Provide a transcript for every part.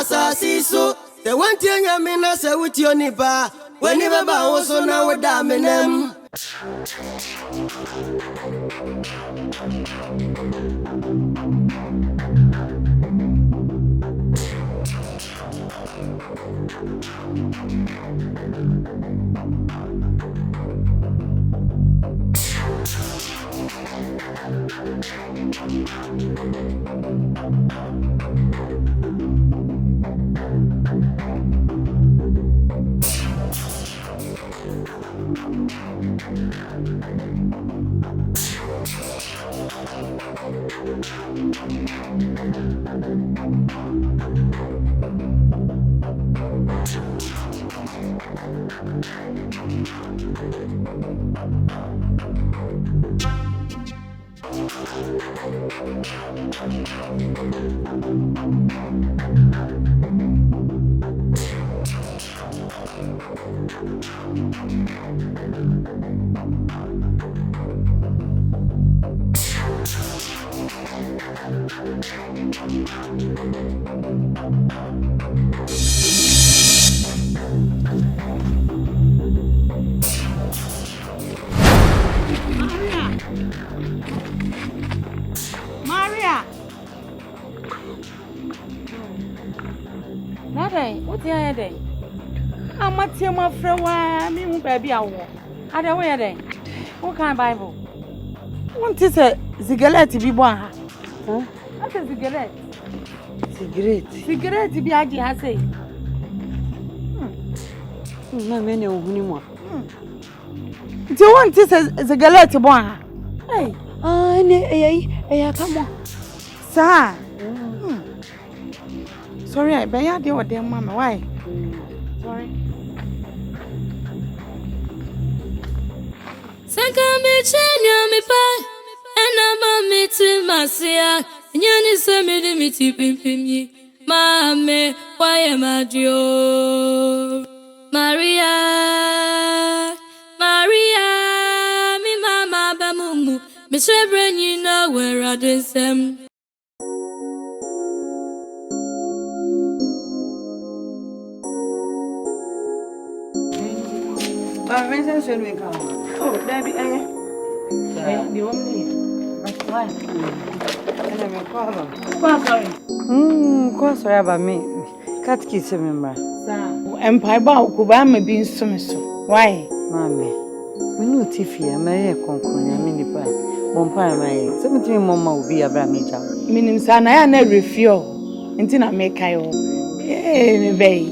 asasi so. The one thing I mean I say with your neighbor. When you ever also now with them. Maria. Nada, what the other day? I'm not here, my friend. Why, me, baby, I want. I don't wear day. What kind of Bible? What is a cigarette to be born? Huh? What is cigarette? Cigarette to be idea, I say. No, many of whom. Do you want this as a cigarette to born? Hey, come on. Sir. Sorry, I bear deal with them, Mama. Why? Sorry. Sakame chenya me pa ena me ti masia nyani se me ti pimpimi mame why madio Maria mi mama ba mumu me shebrenyi na wera desem Vincent should we come? Oh, Debbie, the only. Why? And I'm calling. Sorry about me. Cat kiss remember. Sir, Empire Bow, Kubama being so. Why? Mammy, we know Tiffy, I'm a conquering a mini pie. One pie, my 17 Mama will be a bramija. Meaning, son, I never refuse until I make I owe. Eh, bay.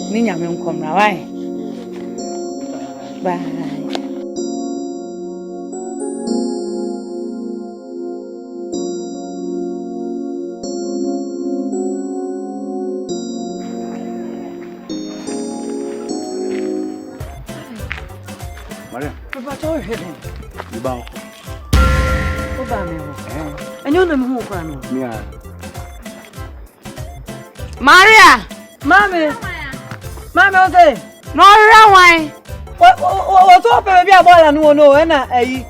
Nina, come now. Why? Bye. Maria, Papa told her. you bow. And you know who can. Yeah. Maria! Mammy, Mammy, say, no, why? What's up, baby? I bought a new no, and I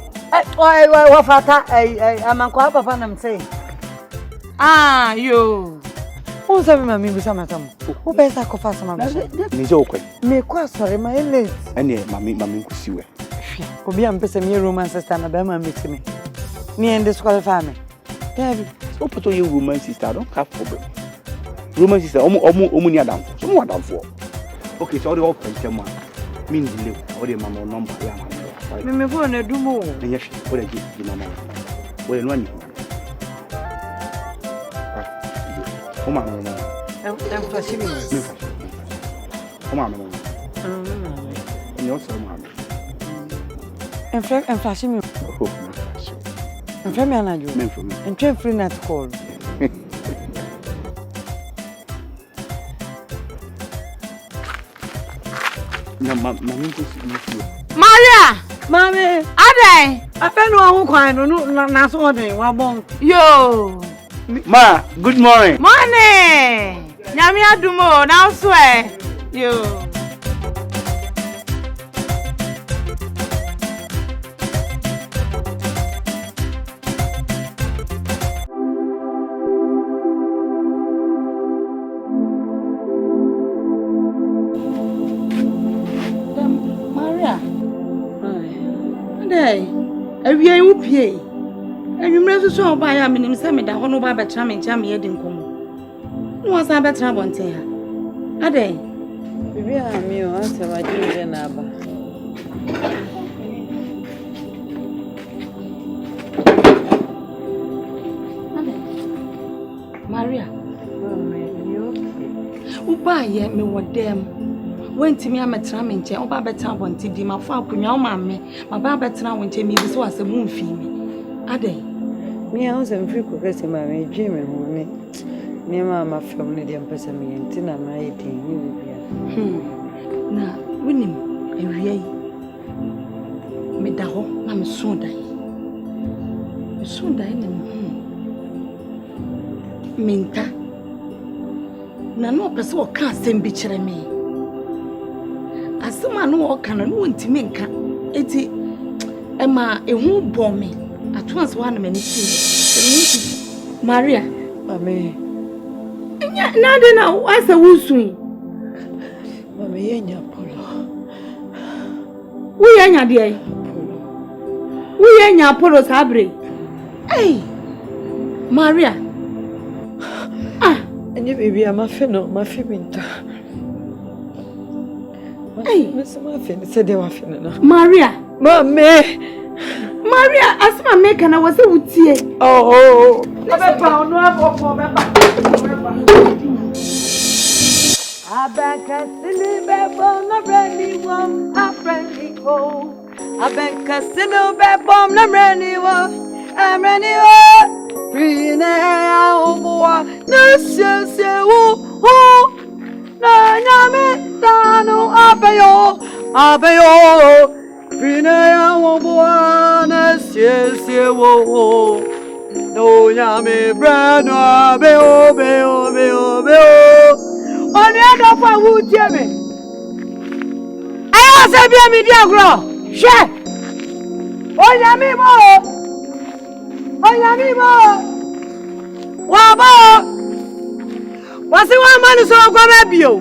fata, I'm a quapa fan, I'm saying. Ah, you. Who's having my meal with some of them? Who bears a coffee? Some of them. Make quite sorry, my late. And yet, Mammy, could see where. Could be a piece of your romance, sister, and a bema meeting me. Me and the school family. David, so put on your woman sister, I don't have problem. Woman sister, almost down. Someone down for. Okay, so the open someone. Mean delay, or the mamma number. me go and do more. And yes, what I give you, mamma. Well, one. Come on, I'm flashing you. Come on, and you're so mamma. And flashing you. And from me, and train free not call. Maria! Mommy! Ade! I fell on crying, no, not so one bone. Yo! Ma, good morning. Morning! Nyami adumo, now swear. Yo! Ade, awia yu pie. Enwumre so oba ya menim se me da ho no ba betra me ncha me yedi nkomo. No asa betra bonten ha. Ade, bibi a mi o ase ma je na aba. Maria, uba ye me wodem. Wenti me ametra me nche, oba betra bonti di ma fa akonya o ma me. Ma ba betra wo nche me bi so asem mfi me. Ade, Me a ose mfiri ko kase ma me dwe me ho ne. Me ma fam ne de mpesa me yenti na ma yedi ni bibia. Na winim awia yi. Me da ho na me so dai. Me so dai na minta. Na no pese o ka asem bi kire me. Asema no o ka no ntimi nka. Eti ema ehu bɔ me. Atwas one many Maria. Mame. Na de na asa wusu. Mame yenya polo. Wo yenya de ai. Wo yenya polo sabre. Hey. Maria. Enye baby ama fe no, ma fe binta. Hey, Miss ma fe ni se de wa fe no. Maria. Mame. Maria, asma make na was a wutie. Oh. Abepa onu afofo bepa. Abanka sini bebo na brani wo, aprani wo. Abanka sini bebo na brani wo, amrani wo. Brine aumwa na sese wo. Na nyame tano abeyo. Brine aumwa na sese wo. No nyame brano abeyo. Oni ada fa wutie me. Ayo se bia mi dia gro. Hwe. Onyame mo. Wa ba. Wasi wa manu so gwa ma bio.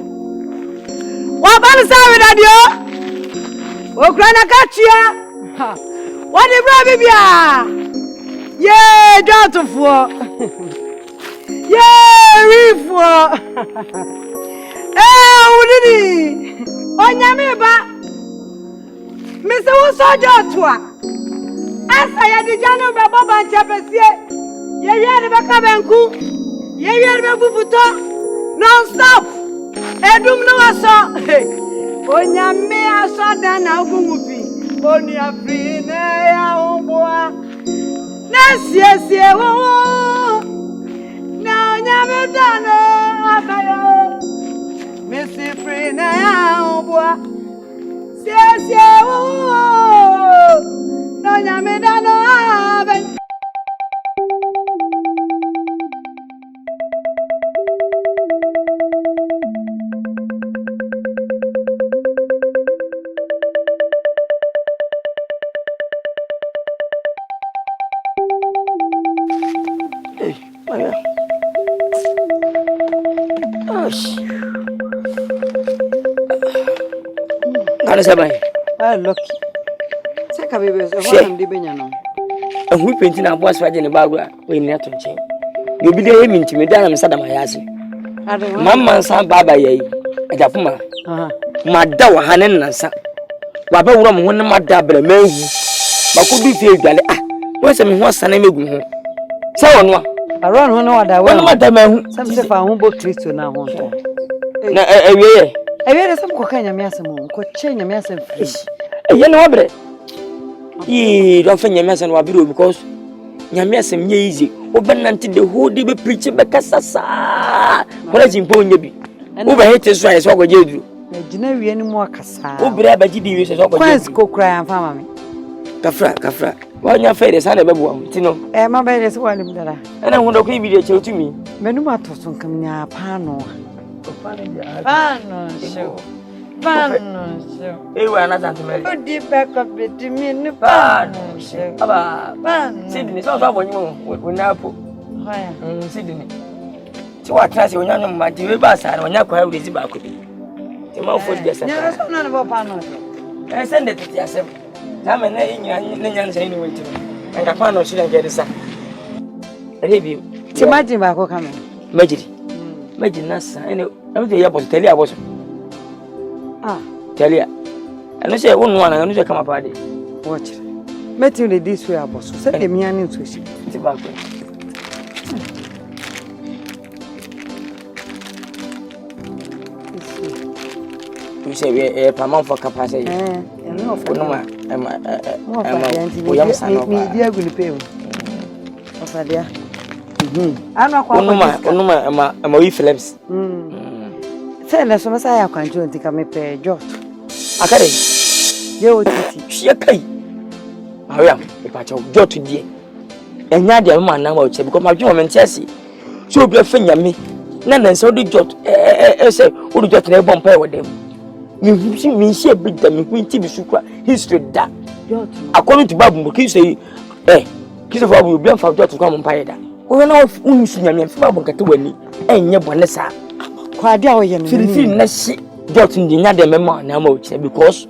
Wa ba ni sawe dadio. Okra na kachia. Wa di bra bibia. Ye dotofo. Ye rifo. Udini. Onyame ba. Mese wo sojo toa. Asa ya di jano be boba nchepesie. Ye yere be kabenku. Ye yere be fufuto. Non stop. Edum no aso. Onyame aso da na ogumufi. Oni afrine ya omboa. Na siesie wo. Na onyame dano abayo. Missy free now, boy. Sie, oh, no, nyame da no ave. Hey, Maria. Gosh. Kana sabai. Lucky. Saka bebe so ho am de benya no. Ahu penti na boss faje ne bagura we ni ato nchen. Ne obi de yemi ntimi da na me sada mayase. Mamma san baba yayi. Ajafuma. Mada wa hanen nansa. Wa ba wura mo ho ne mada bra manhu. Makodu fie dwale wo se me ho asane megu ho. Se wono a. Aron ho no wada wa. Wono mada manhu. Sam se fa ho bo Kristo na ho to. Na ewiye. Ewiye sam ko kanya me asem ko che nya me asem free. Eye no wabre. Don't find your mess and wabiru because Yamias and Yazy, open until the whole day be preaching Becassa. What is important, Yabi? Over here to try as what you do. Jina wi ani mo akasa. Obra ba gidi wi so so Kwans ko kra am fama me. Kafra. Wa nya fa de sa na bebu am tino. Ma ba de so wale mdara. Ana hu do ko bi de chew to me. Menu ma to so kam nya pa no. Pano show. Ewa na Santa Mary. Odi back up to me no pano show. Aba. Pano. Sydney so so abonyi mo na po. Hoya. Sydney. Ti wa class onya no ma di we ba sa na onya kwa we zi ba ko bi. Ti ma fo di esa. Nya so na no pano show. Send it to yourself. Time and then say anyway. And I found no shouldn't get this. Review. Imagine back coming. Magic. Imagine us. And I was tell you I was. Tell you. And I say one and I come up at it. Watch. Met you this way, boss. Send me an intuition. You say a month for capacity. No, for no man. We am son. Me, dear, will pay. Of a dear. I'm not quite no man, Phillips. Send us some I can't join to come pay George. I got it. You she a pay. I am a patch of George today. And now the man now because my woman Chelsea. So be a friend of me. None and so the George, say, who just never bumpire with them. You see me, she beat them in TV Sucra history that. According to Babu, he say, Kiss of will be for George to come on Payada. We know if we see me and Fabu get away, and your bonessa. Quadia, Philippine, let's see George in the other member now, because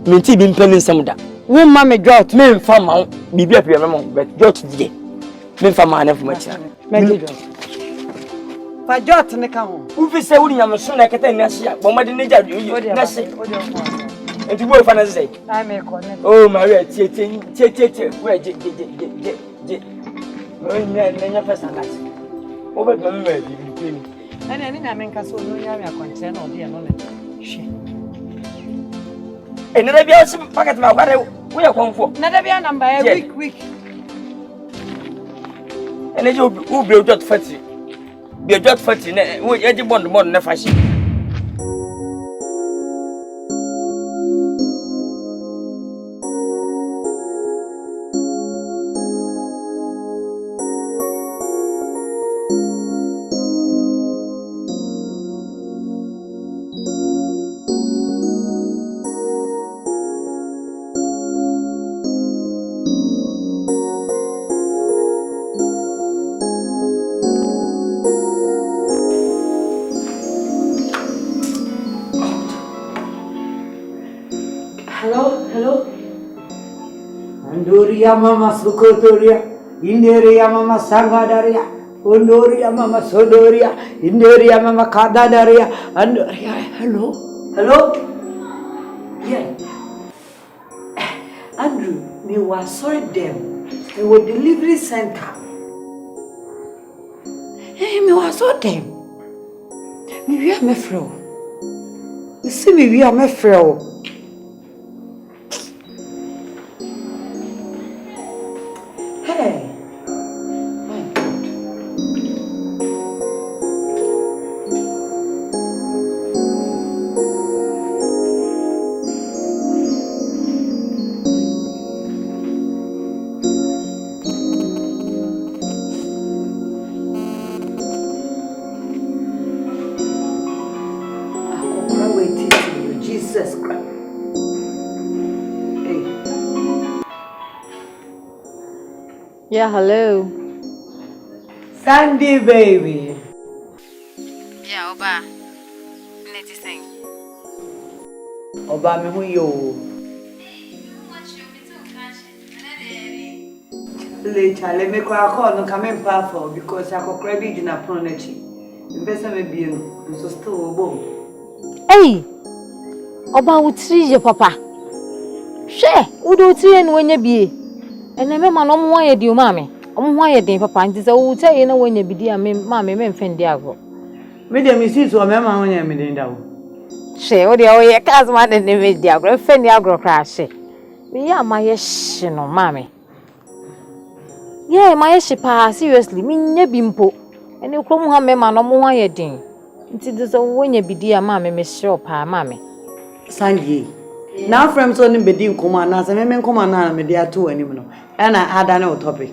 me tea been penning some of that. When Mamma George, me from Mount, be happy, but George today. Me from my nephew, my child. For George and the count. Who say, I'm a son like a 10 years, but my ninja, and to work for another day. I may connect. Oh, Maria, where your first over the memory. And I mean, Castle, no, you are concerned or dear knowledge. And then I also pocket my water. We are going for another be a number every week. And then you will be just 40. Be a just 40. We had one more than a fashion. Hello. Andoria Mama Sukotoria, Inderia Mama Sangadaria, Ondoria Mama Sodoria, Inderia Mama Kadadaria, Andoria. Hello. Yeah. Andrew, me was sorry them. They were delivery center. Hey, me was so them. Me are my friend. You see me, we are my friend. Jesus Christ. Hey. Yeah, hello. Sandy baby. Yeah, Oba. Neti sing. Oba me hu yo. Later, let me call no come pa for because I could credit in a pronechi. Invest me be no so still obo. Hey. Oba utiri je papa. Hwe, udo utiri no wanya bie. Ene me ma no mo ye di o ma me. Omo ho ye den papa nti se wo utai na wanya bidi a me ma me mfendi agro. Me dem isi so me ma ho nya me den da wo. Hwe, o de o ye kas ma den me di agro, fendi agro kra hwe. Me ya ma ye hye no ma me. Yeah, my shipa seriously, me nya bimpo. Ene krom ha me ma no mo ho ye den. Nti de so wanya bidi a ma me hye pa ma me. Sandy. Now from so ni bedi nkoma na se me nkoma na me dia to anim no. E na ada na topic.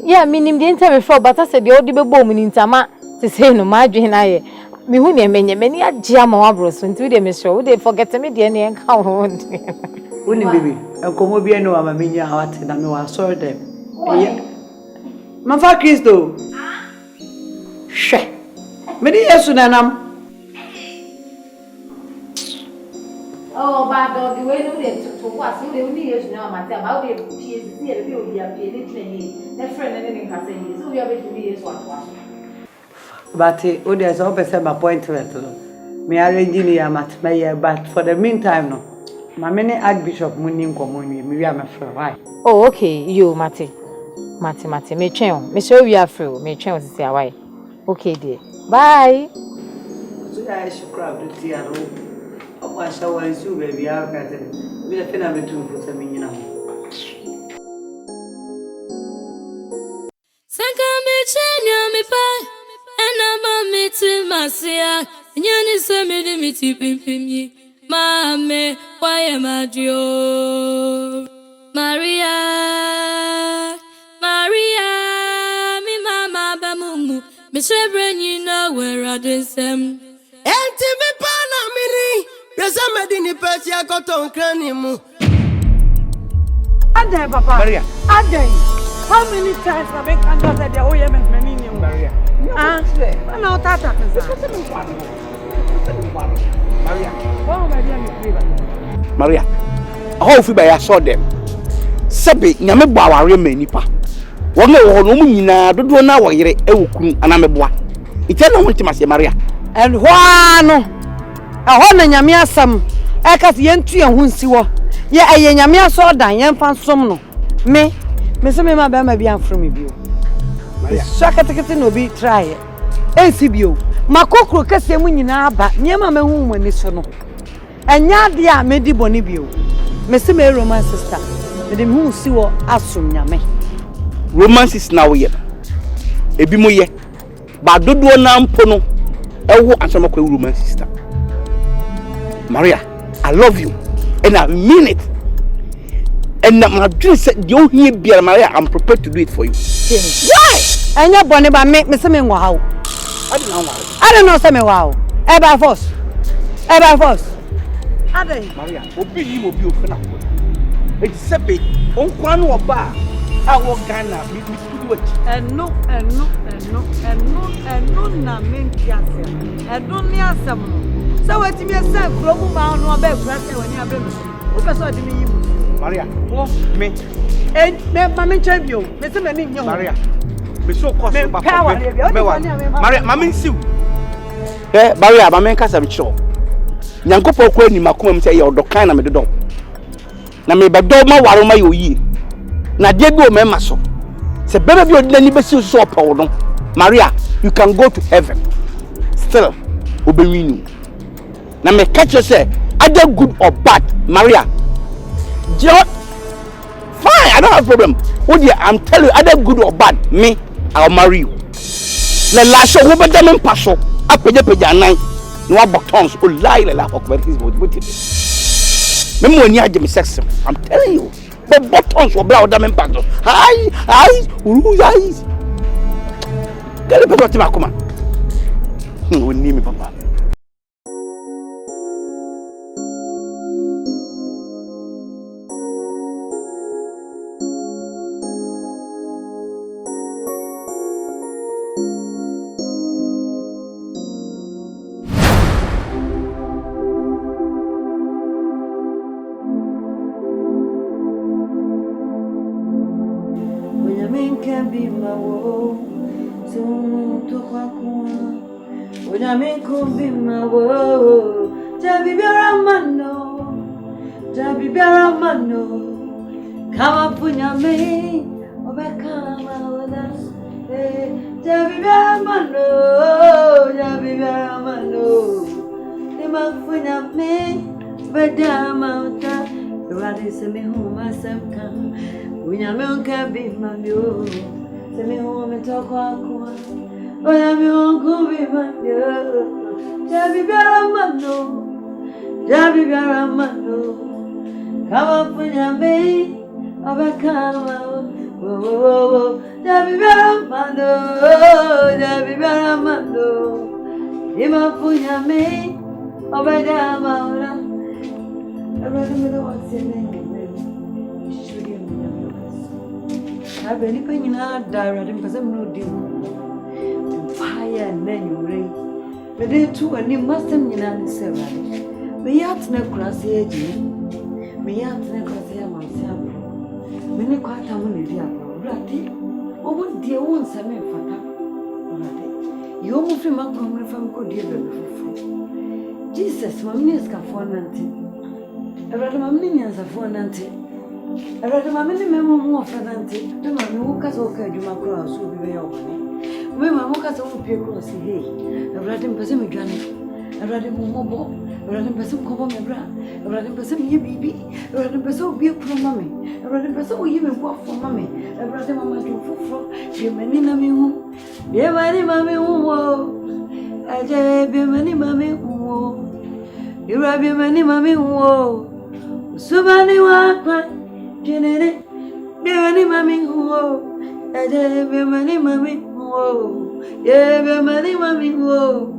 Yeah, minim de ntame for but I said the odi bebo mu ntama se say no ma dwen na ye. Me hu ne menye mani agye ama wabro so nti we dey me sure we dey forget me de na enka ho. Woni baby, enkomo bia no ama menya awate na me wa sorry dem. Mafa Kristo. Hwe. Me di Yesu nanam. Oh, bad dog, the way to what you need is now, my time. How did she is here? We will be a friend and anything has said. So we have to be what. But oh, there's always my appointment. Me arranging here, but for the meantime, no. My many Archbishop Munim Community, me are my friend. Why? Oh, okay, you, Mate, me change. Me show you are free. Me change to say why. Okay, dear. Bye. So I should grab the tea and oh, I shall want you, baby. I'll get it. We'll finish with two for some minutes. Me pa, and I'm meeting Marcia, and you send me the meeting pimpim. Mame, why am I Dio? Maria, me mama bamungu, me shebren you know where I desem. Enti me pana miri, yesa medini pesi akoton kranimu. Adai, Papa. Maria. Adai. How many times have I can't say the whole year many Maria. Ah, I know Tata. Maria. Oh, my dear, Maria. I hope I saw them. Sabi, nyame bo aware ma nipa. Won e wo no mu nyina dodo na wo yere e wokunu anameboa. Ite na wonti mase Maria. And wha no. Ho na nyame asam. E ka se yentu ye hu nsi wo. Ye eye nyame aso dan ye mfa nsom no. Me se me ma ba ma bi amfro me bio. Maria. Shakatekete no bi try. Ensi bio. Makokro kase mu nyina aba. Nyema ma hu mu ni so no. Enya de a me di boni bio. Me se me Roman sister. Me dem hu si wo asom nyame. Romance is now here. Ebi mo ye. Ba dodo na mpo no. Ewo ansama kwa romance sister. Maria, I love you and I mean it. And my dream said you here be Maria, I'm prepared to do it for you. Why? Enya boni ba me se me ngwa hawo. I don't know say me wow. E by force. Adai. Maria, obi yi obi ofena. Ejisepe onkwa no oba a wo Ghana mi tudu wachi. Eno na menti asem. Eno ni asem no. So weti me say kromu ma no oba ekura say wani abem. Wo pese odi me yimu. Maria, me me ma me champion. Me se me ni nyo. Maria. Me so cause me ba power. Maria, mama nsiu. Maria, mama nkasa me chiro. Nyankopo kwa ni makoma mse ye odokan na me dodo. Na me bedo ma waro ma yo yi. Na de bi o me ma so. Se bebe bi odani besi so opo no. Maria, you can go to heaven. Still obewinu. Na me catch you say either good or bad. Maria. Just fine, I don't have a problem. Oh dear, I'm telling you either good or bad. Me, I'll marry you. Le la show wo be dem paso. Apeja nan. No buttons or lie like what is what it is. Me money I me sex. I'm telling you. The buttons will blow them in paso. Hi, who's eyes? Get the person to come on. We need me, Papa. Kama punya me, obekama wala. Jabi biaramano. Dema punya me, bedama uta. Radi se me homa semka. Punya me unka bimamyo. Se me homa tokwa kwa. Punya me unka bimamyo. Jabi biaramano. Kama punya me. Obekama, Jabi biaramano, Ima punya me, obedama ora. Everybody me do what's in it. Should you know? I've been paying out direct because I'm no deal. Fire and then you ring. But they too and you must have been several. Me yat na kurase eji. Me yat na kurase ya mamsia. Me ne kwata mo ne dia bro. Brati. O won die won se me fata. Brati. Yo mo fi makro mo fam ko die be fufu. Jesus, mamni ska fo nante. Brati mamni nyanza fo nante. Brati mamni memo mo fo nante. De mamni wo ka so ka djuma kro aso bi be yo ne. Me mama ka so wo pie kro si hey. Brati mpese me dwane. Brati mo mobo. Brati mpese ko bo me bra. Brati mpese me ye bibi. Brati mpese obi kro mame. Brati mpese oyi me bo fo mame. Brati mama jo fufro. Je mani na mi hu. Be mani mame hu wo. Aje be mani mame hu wo. Ira be mani mame hu wo. Subani wa kwa. Jenene. Be mani mame hu wo. Aje be mani mame hu wo. Ye be mani mame hu wo.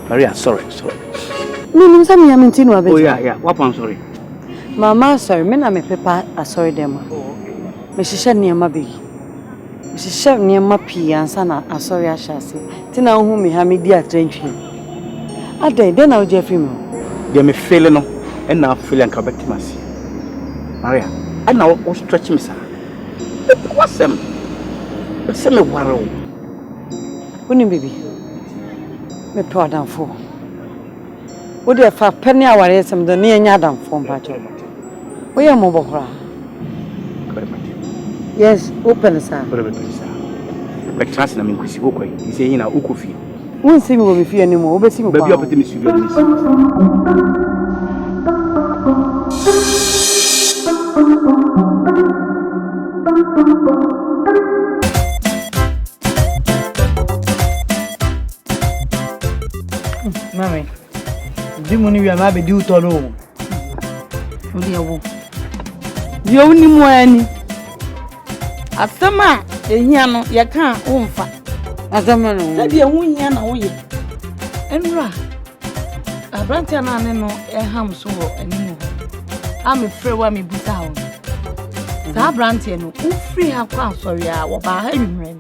Maria, sorry. Me some yamintin wa be. Oh yeah. What I'm sorry. Mama sorry, me na me pepa asori dem. Oh okay. Me hihye niam be. Me hihye niam pii ansa na asori ahase. Ti na hu me ha me di atrantwi. Adai den na o je film. Dey me feel no, and na feel an kabetimasi. Maria, and now o stretch me sir. What's them? Say me waro. Uni baby. Me proud and for. Wo dey fa penny aware sem do ne nya dan for mpacho. Wo ye mo bokra. Yes, open sir. Like trust na me kwisi wo kwai. Ise yin na ukofi. Won see me wo be fie ani mo, wo be see me kwa. Baby opete me suvi ni. Mami, di muni wi ama be di uto no. Odi ewo. Di oni mu ani. Asema ehia no ye ka wo mfa. Asema no. Se de ehu hia na wo ye. Enura. Abrantia na ane no eham so wo animu. Am frɛ wa me buta ho. Sa abrantia no ufri ha kwa asori a wo ba ha nwumre.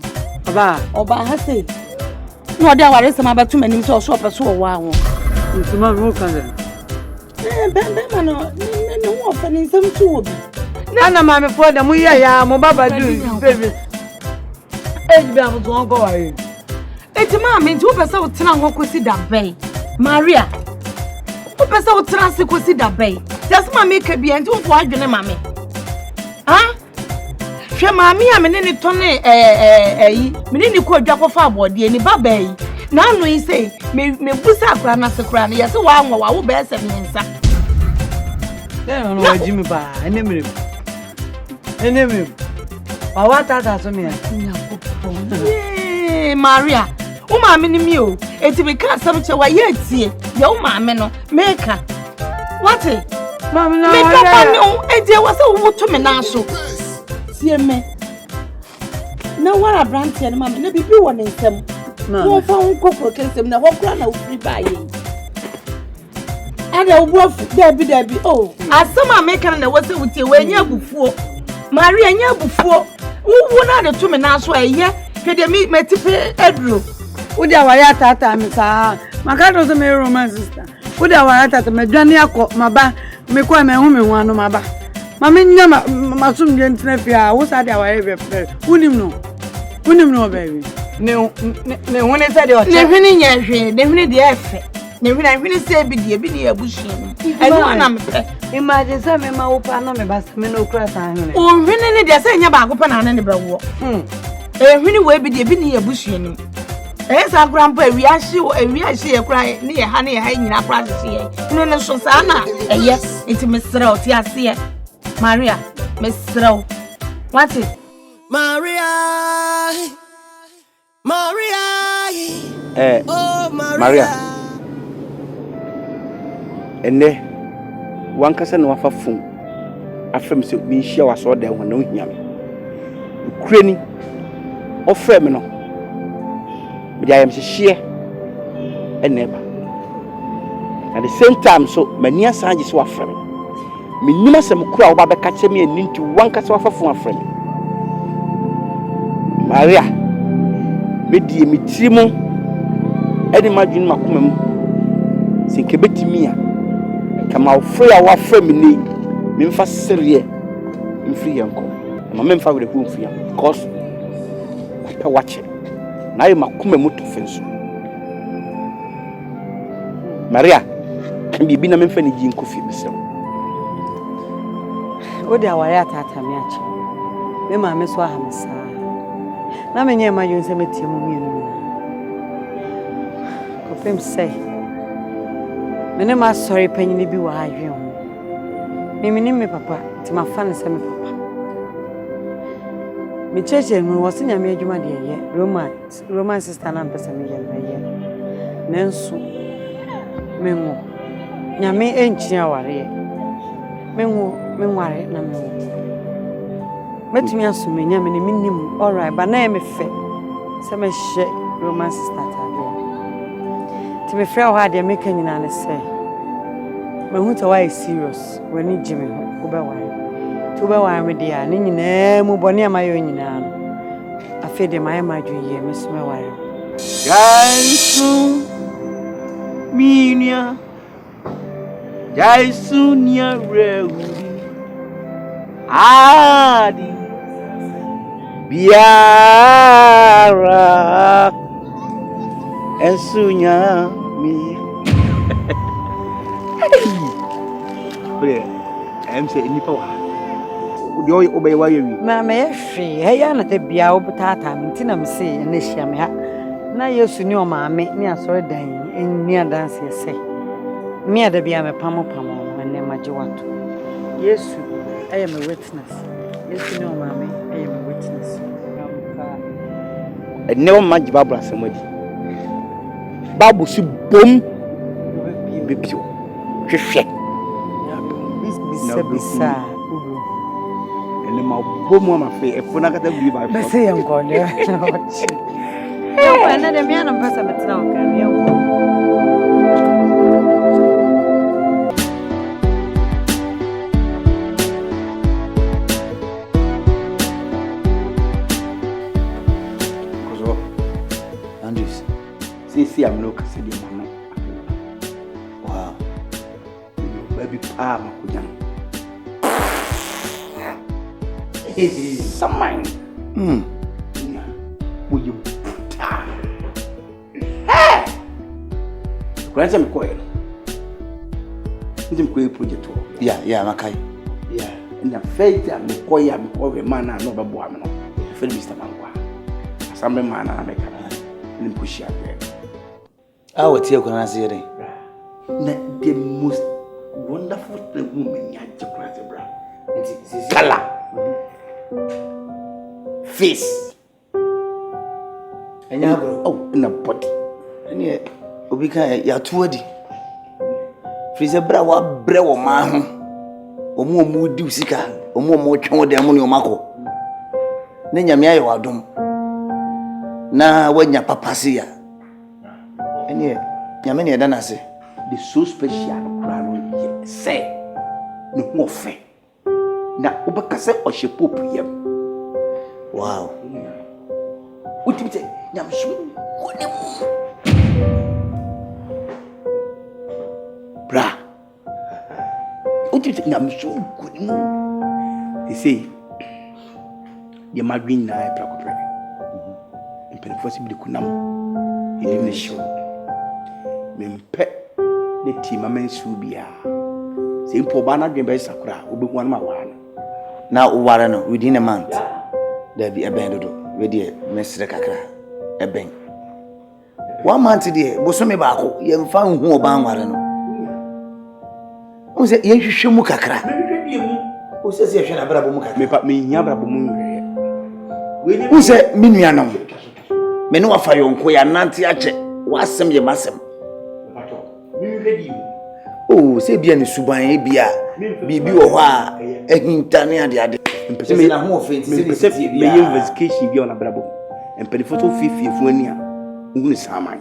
Oba ha sei. No dey aware some about too many so person wo wa ho. Ntuma mo kan dem. Ben no wo fa ni sam tu obi. Ana ma me fo dem ya mo baba du baby. Bi am to go wa yi. Eti ma me nti wo pese wo tena ho kosi da bai. Maria. Wo pese wo tena se kosi da bai. Just ma me ka bi nti wo fo adwene ma me. Ha? Hwe ma me a me ne tone yi. Me ne ko adwa ko fa abode ni baba yi. Na anu yi sei me busa akra na se kra na yese wa anwa wa wo be ese me nsa. No wa jimi ba enemre. Wa wa tata so me ya. Maria, o ma me ni mi o. Eti me ka asem che wa ye tie. Ye o ma me no, me ka. What? Mama na. Me ka pa no, enti e wase wo to me na so. Tie me. Na wara brand tie na me na bibi wo ne nsem. Wo fa un kokoro kensem na ho kra na wo free ba ye. Ada obuafu dabi oh. Asema me ka na wase wo tie we nya bufuo. Maria nya bufuo. Wo na de to me na so eye. Kede mi metipe edro. Udi aware atata mi sa. Maka do so me romance sister. Udi aware atata me dwane akọ maba me kwa me hu me hu anu maba. Ma me nya masum je ntena fia wo sa de aware be. Unim no baby. Ne hune se de o che. Ne hune nya hwe, ne hune de efe. Ne hune se bi de abushie no. Eno na me pe. Imagine say me ma wo pa no me ba se me no kra sa hune. O hune ne de se nya ba ko pa na ne be wo. Hune we bi de abushie no. Esa grandpa we are she a cry near honey hanging up process here. No Susana. Yes, it's Miss Rout, yes, here. Maria, Miss Rout. What is Maria? Oh, Maria. And there, one cousin of a phone. After me, me share was all there when no yam. Cranny or feminine. But I am share and never. At the same time, so many a son is what from me. Minima some crowd by catching me and into one cast of a phone from me. Maria, me dear me Timo, Eddie Margin Macum, St. Kebetimia, come out free our family, Memphis Syria, in free uncle. My member with a room for you, because I watch it. Now you Macum motor fence. Maria, can be been a member in Jim Coffee, Mister. What are we at Tamiachi? Mamma Miss Wahamasa. Na menye ma yun se metie mu mienu ko fem say mene ma sorry panyini bi wa adwen ho mimini me papa ti ma fa ne se me papa me cheche mu wo se nyame adwuma de ye roman sister na mpesa me ye nenso menwo nyame enchi aware menwo menware na menwo metumi asumenya me minim all right but na me fe se me hye roman sister tade ti me frɛ ho ade me ka nyina ne se me hu to why serious when ni jime ho ko be ware to be ware me dia ne nyina mu bone amayo nyina no afi de mai maju ye me so me ware Jaisu nia reudi adi biara ensunya mi oye em say nipa wa odi oy obey wa yewi na me hwe heya na te bia wo butata me ntina me se na hia me ha na yesu ni o maame ni asore dan enni adanse se me ada bia me pamo ne maje wato yesu I am a witness. Yesu ni o maame I am a witness. I never match Barbara somebody. Babu si bom bibio. Hwehwe. Bisa. Ele ma bom ma fe e fona kata bi ba. Be se yanko le. Eu na de minha não passa metina o caminho. See, I'm no Cassidy, Mamma. Wow, baby, some mine. Will you? Hey! Grandson, quiet. Didn't quit project. Yeah, Makai. Yeah, and the faith that me quiet over a man and over woman. Phil Mr. Mangua. Some man I make and push out there. I will tell you, the most wonderful woman you had to cry, bra. Color, face, and you in a body. And yet, Obika, you are too ready. Freezer brawa brew man, or more mood do sika, or more chow de ammonia mako. Nenya me I dum. Na when your papa see ya. And yet, Yamini Dana say, the so special crown, say, no more fair. Now, Obacasa or she poop him. Wow. What do you say? Yam shoe. Bra. What do you say? Yam shoe. They say, your marine night, Placopre. And Penfossibly Kunam, in the show. Mempe the team a man subia. Simple banner dream by Sakura, will be one my one. Now, Warano, within a month, there be a band with dear Mr. Kakra, a bank. 1 month de bosome baako ye mfa hu oba nware no o se ye hwehwe mu kakra o se se hwe na brabo mu kakra me nya brabo mu nhwe o se minua no me no afa yonko ya nante ache wasem ye masem oh se bia ni suban bia bibi wo ho a ehintane ade mpese me na ho offense se me ye investigation bia na brabo empedi photo fifi fu ani a ngunu saman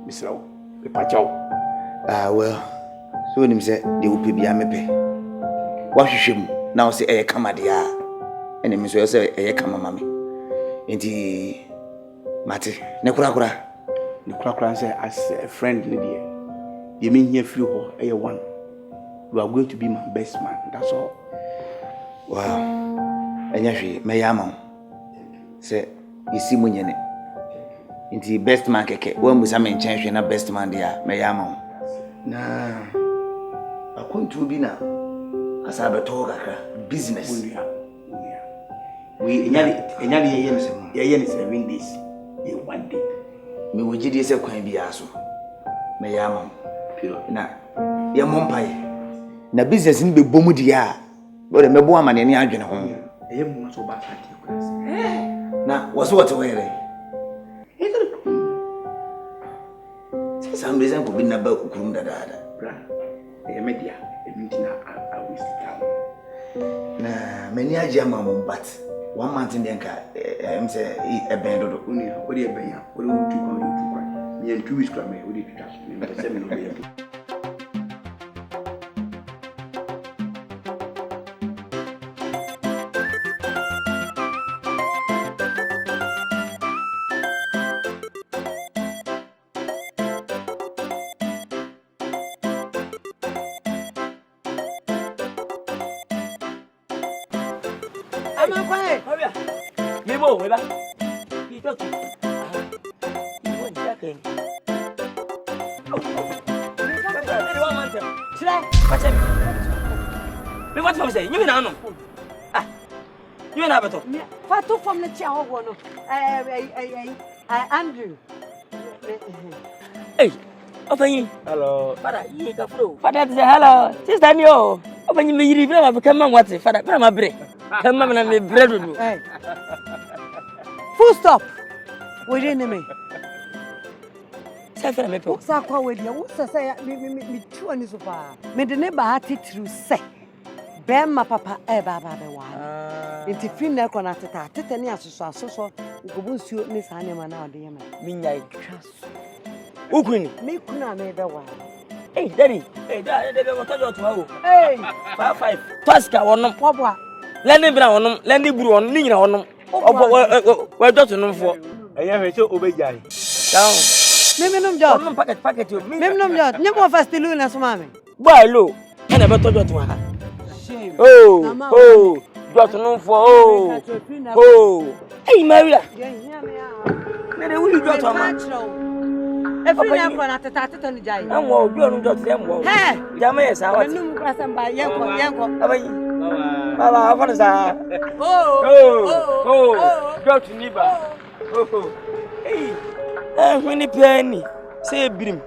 misra wo be pachao well so nim se de wo pe bia mepe wa hwehwem na wo se eye kama de a ene mi so se eye kama mame enti mate ne kura say as a friend ne dear you mean here free ho eye one you are going to be my best man, that's all. Wow enya hwe me yama se isi munyene inti best man keke wa musa me nchen hwe na best man dia me yama na akontu bi na asa beto kakra business we enyali ye ne 7 days ye 1 day me wojidi se kwan bi aso me yama na ye mompai na business ni be bomu dia bo de mebo amane ni adwene ho eye mu so ba fati class na waso what were some reason ko bi na ba kukurum dada bra eye media emintina a waste time na many aja mamum but 1 month in denka say e ben dodo unia odi e ben ya odi utu kwa me 2 weeks kwa me odi tuta me pese me no be Weba. You talk. You want jacket? Should I? What's it? Me what you say? You mean I know? Ah. You mean I better? What to from the chair one? Andrew. Hey. Open. Hello. Father, you can flow. Father say hello. Sister Nio. Open you me you never come on what? Father, come my bread. Come on me bread with you. Full stop. We didn't me. Say for me. What's up with you? What's say me two and so far. Me the neighbor had it through say. Ben my papa baba be one. Inti fin na kona teta. Teta ni asoso. Go bu nsuo ni sa ne ma na ode yema. Me nyai twaso. Ukuni. Me kuna me be one. Hey, daddy. Hey, daddy be water jo to ho. Hey. 5. Pasca wonom. Kwabwa. Lendi bra wonom, lendi buru wonom, ni nyina wonom. We just no for. Eye hwe se obejai. Down. Me nom jot. Wonom packet yo. Me nom jot. Nyemo fast lu na so mame. Boy lo. Na be to jot ha. Shame. Oh. Jot no for. Oh. Hey Maria. Na de wuli jot ma. Every na kwa na tata ni jai. Anwo obi onu jot dem wo. Hey. Jama yes ha what. Num kwa samba yenko. Abayi. Baba, what is that? Go to Niba. Oh, hey, when you penny, say a brim.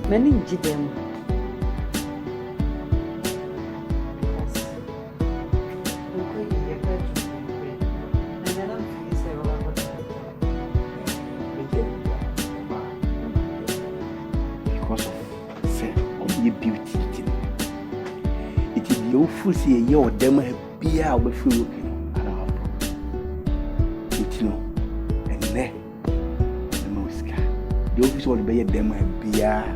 Many them. Because of fair of your beauty. It is your food, say your demo be out with you looking at our problem. It no, and there, the most the office will be a demo be a.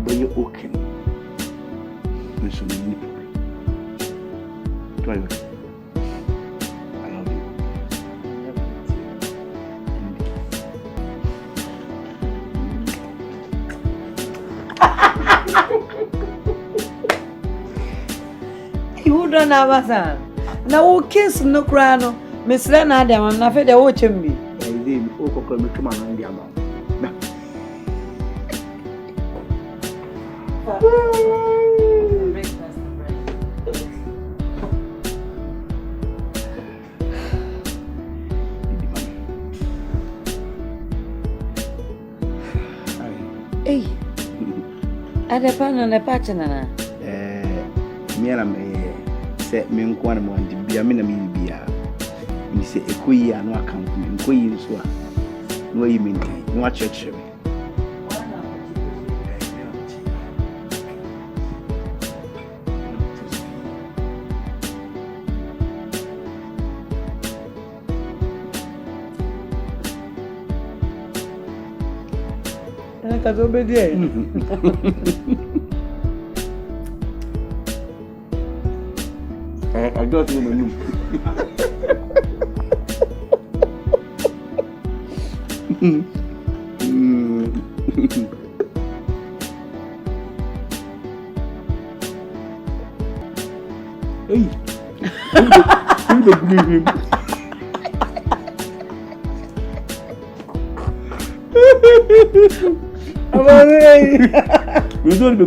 But you're okay. me so many. Try it. I love you. You don't have a son. Now, kiss no crano. Miss Lena, I'm not afraid of watching me. And then, oh, come to my India. Hey, at the pan on the patchana. Me and I said, me and one want to be a minimum beer. Me say, a queer no account, and queen so. No, you mean, no church. I don't be there. I don't know. Hey, we don't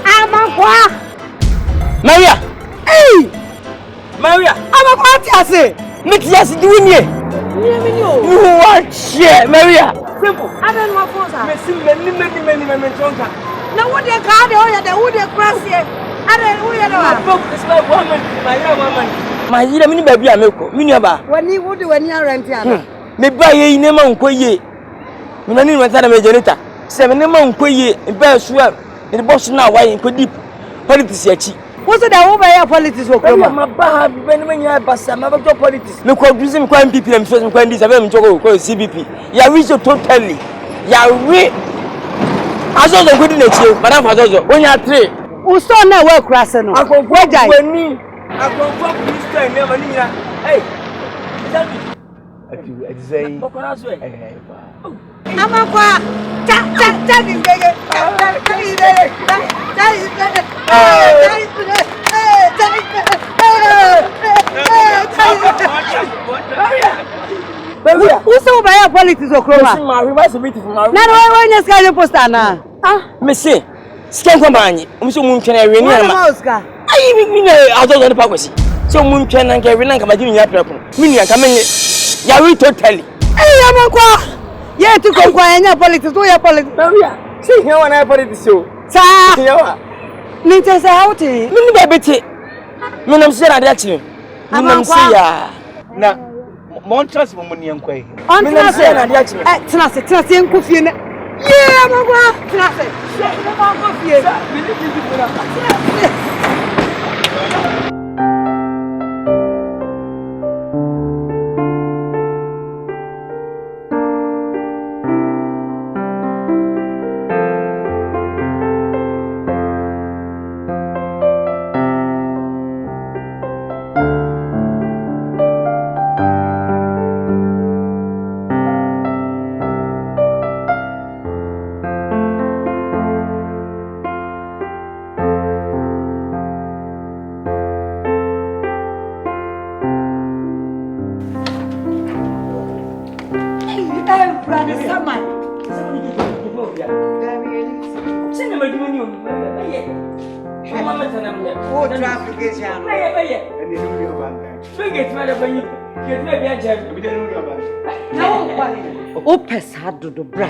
Amakwa. Maria. Hey. Maria. Amakwa tiase. Metiase di wini. You want share Maria. Simple. Aben ma fonsa. Mesi meni tonka. Na wo de ka de o ya de wo de krasie. Ade wo ya de wa. It's my woman. My yira mini baby ameko. Mini aba. Wani wo de wani arranti ana. Me ba ye ne ma nko ye. Me mani no tada me generator. Se me ne ma nko ye. Ba suwa. Me boss na wa ye nko deep. Politics ya chi. Wo so da wo ba ya politics wo kroma. Ma ba be ne manya basa ma ba to politics. Me ko abuse me ko MPP me so me ko ndi sabe me choko ko CBP. Ya reach totally. Ya we azozo ko di na chi. Madam azozo. Onya 3. Wo so na we krase no. Akonfo wani. Akonfo Christian ne mani ya. Hey. Ati say. Bokora so eh. Amakwa. Ta di bege. Uso ba ya politics okroma. Na ro we nya sky poster na. Me say, scan company. Umso mun twena we ni ama. Ayi mi na azozo ne pakwesi. So mun twena nka we na nka majini nya preko. Mi ni nka menye. Ya we totally. Amakwa. Ye ti ko kwa nya politics, do ya politics. Maria. See here when I politics so. Sa. Ni te say how ti. Mi ni ba beti. Mi nam se na de achi. Mi nam se ya. Na Montras mo ni enkwai. Mi nam se na de achi. Tena se enku fie na. Ye Amakwa. Tena se. Ma enku fie. Mi ni bi bi na. O pesa dodo bra.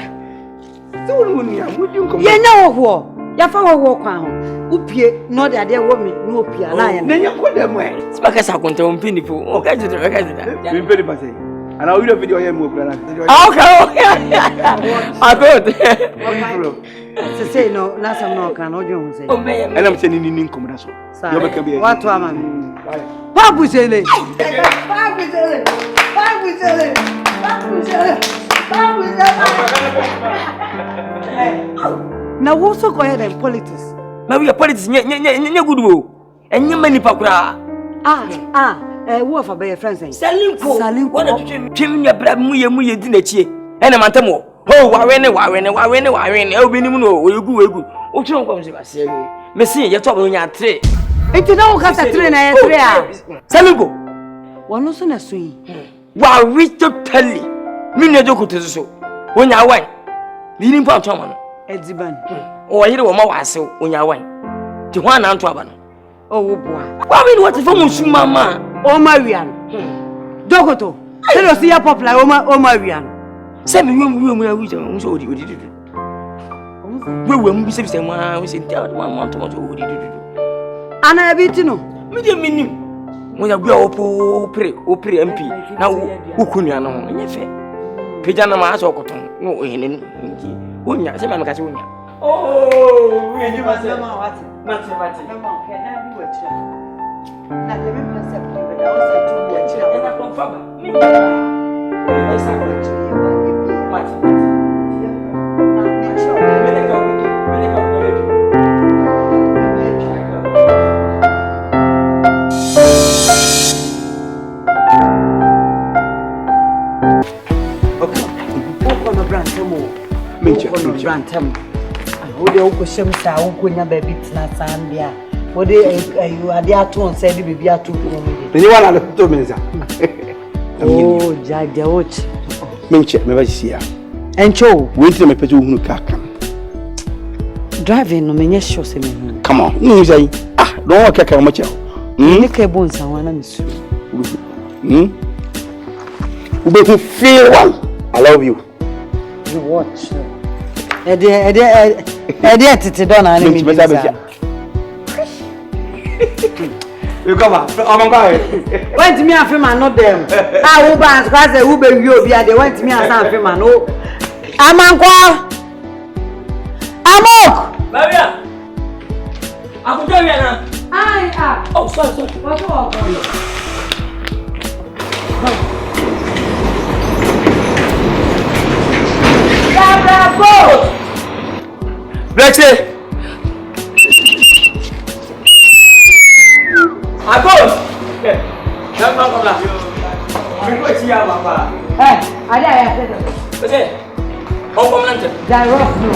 So we ni amudun ko. Ye na wo ya fa wo kwa ho. Upie no de ade wo mi no opia na ya. Na nya ko dem e. Spaka sa konta mpini po. O ka jito ka jita. Mi pedi pase. Ana o video ye mo kula na. Okay. Abot. Se no na sam no kan o jo ho se. Ena mse ni nkom da so. Yo be ka bi. Watu ama mi. Pa buzele. Pa buzele. Pa buzele. Pa buzele. Na wo so go ahead in politics. Na we politics nya good wo. Enye mani pakura. Wo fa be friends en. Salinko. Wona twem nya bra mu ye di na chie. Ene mantem wo. Ho wawene. E obini mu no egu. O twon kwa mse ba se. Mesi ye to ba nya 3. Enti na wo kasa 3 na ye 3 a. Salinko. Wono so na so yi. Wa we totally. Mi ne joko to so. Wonya wan. Ni ni pa twama no. Ediban. O yire wo ma wase wonya wan. Ti ho ana nto aba no. O wo boa. Wa we what for mun suma ma. O ma wian. Dogoto. Tell us ya popular o ma wian. Se mi wem na wi jam so odi. We wem bi se bi se ma we se ntia ma to so odi. Ana biti no. Mi de minim. Mo ya gbe opre MP na ukunu no enye fe. Peja na ma aso koton no ohene nti onya se ma ka se onya. Oh, we ni ma se ma wati. Mati. Na ma ke na bi wachira. Na le me pa se bi da o se tu wachira. Na confirm. Mi ni sa ko wachira. Mati. Na ma sho. Me ka Brantam. Wo de wo ko shem sa wo ko nya ba bit na sandia. Wo de ayu ade ato on say de bibi ato ko mo de. Ni wala le to menza. Oh, jaja woch. Menche me ba sia. Encho. Wo nti me pete hunu ka kan. driving no menye sure say me. Come on. No say. Ah, don't work keke mo che. Ni ke bon san wana misu. Ube to feel one. I love you. You watch. Ede tete don na ni mi. You come on. I'm going. Went me and film not them. Ah, who bands class who be you be they went me and film no. Amankwa. Amok. Maria. Aku tell you now. Ah. Oh, sorry. What you want? Bravo. Brexit. Abos. Jangan kau lah. Aku siap apa? Ada ya betul. Betul. Kau nanti. Jarok no.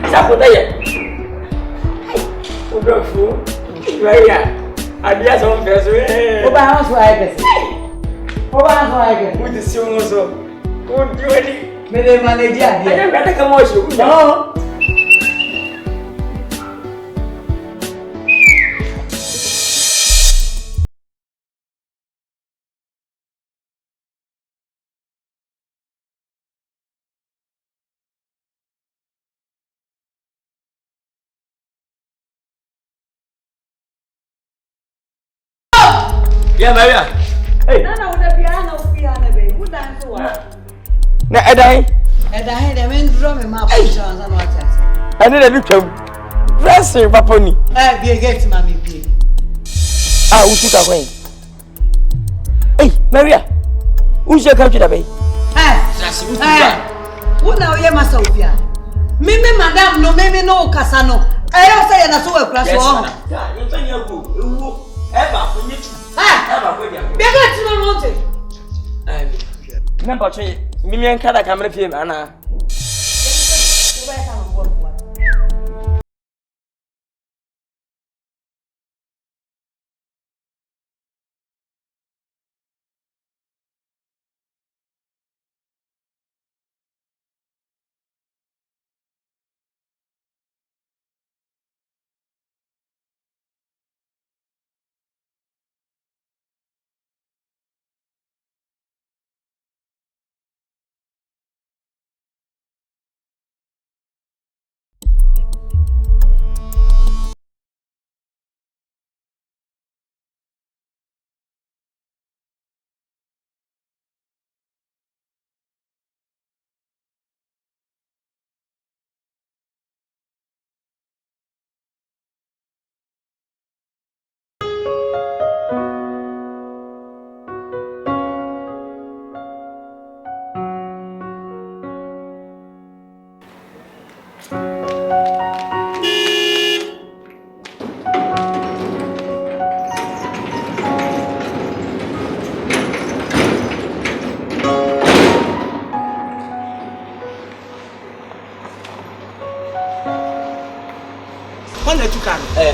Siapa tanya? Udah fu. Raya. Adia sama besu. Oba house wa egesi. Udah siung so. Udah ni. Mele manage adia. Ada kamu sih. Oh. Ya, Maria. Hey. Nana udah piano be. Udah so wa. Na edai. Edai de men drum me ma put on some water. Ani na bitwam. Dressing papa ni. Be get mami be. Ah, utuka kwen. Hey, Maria. Unje ka twida bai. Dressing utuka. Una oye masa ubia. Mimi madam no mimi no kasa no. Ayo say na so we kura so. Ya, yentanya go. Ewu. Eba kunyetu. Bega tino monte. Member che mimi enkada kamera fie ana.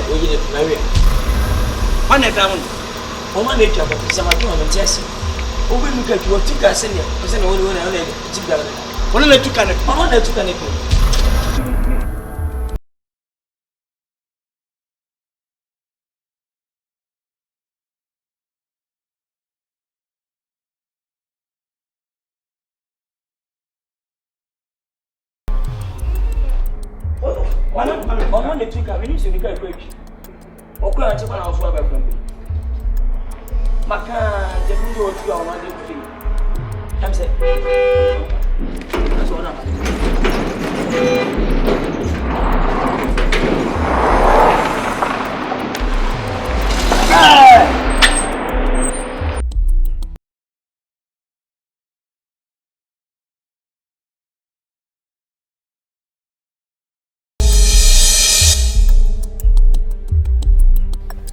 Oye Maria. Wane down. Oma ne twa ko sama tu ma mtiasi. Obe nuka tu tuka sene. Sene wona jibda. Wona ne tuka ne. Ona ne tuka ne ko. Ona ne tuka we ni se nika ko echi. Okwa anche kwa na ofu aba from me. Maka je bujo otu a ona de fi. Am say. That's what I'm.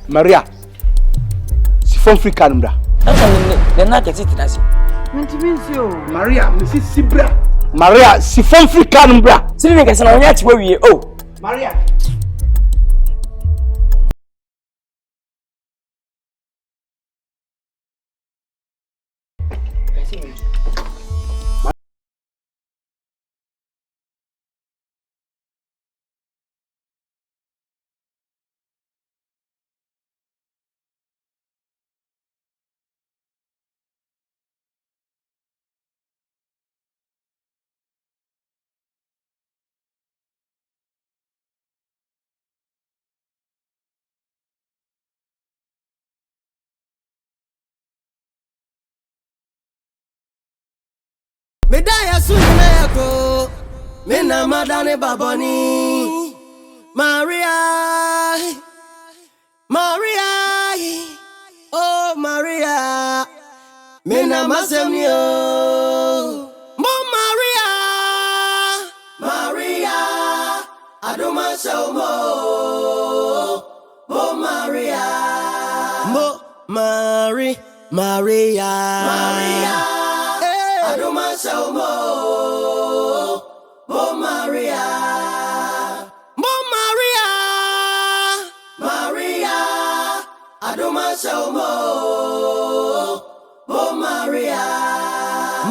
Maria. Si fon free kanumda. Na na ke titi nasi. Mintimincio. Maria, Mrs. Sibra. Maria, si fon free kanumda. Sini ne kasa na onya ti wawie. Oh. Maria. Medaya Suneko, Mena Madane Baboni, Maria, Maria, oh Maria, Mena Masemio, Mo Maria, Maria, Adoma Somo, Mo Maria, Mo Maria, Maria, Maria. Adoma Somo, Mo Maria, Mo Maria, Maria, Adoma Somo, Mo Maria,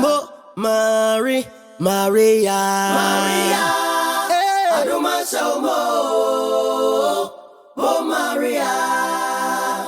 Mo Maria, Maria, Adoma Somo, Mo Maria.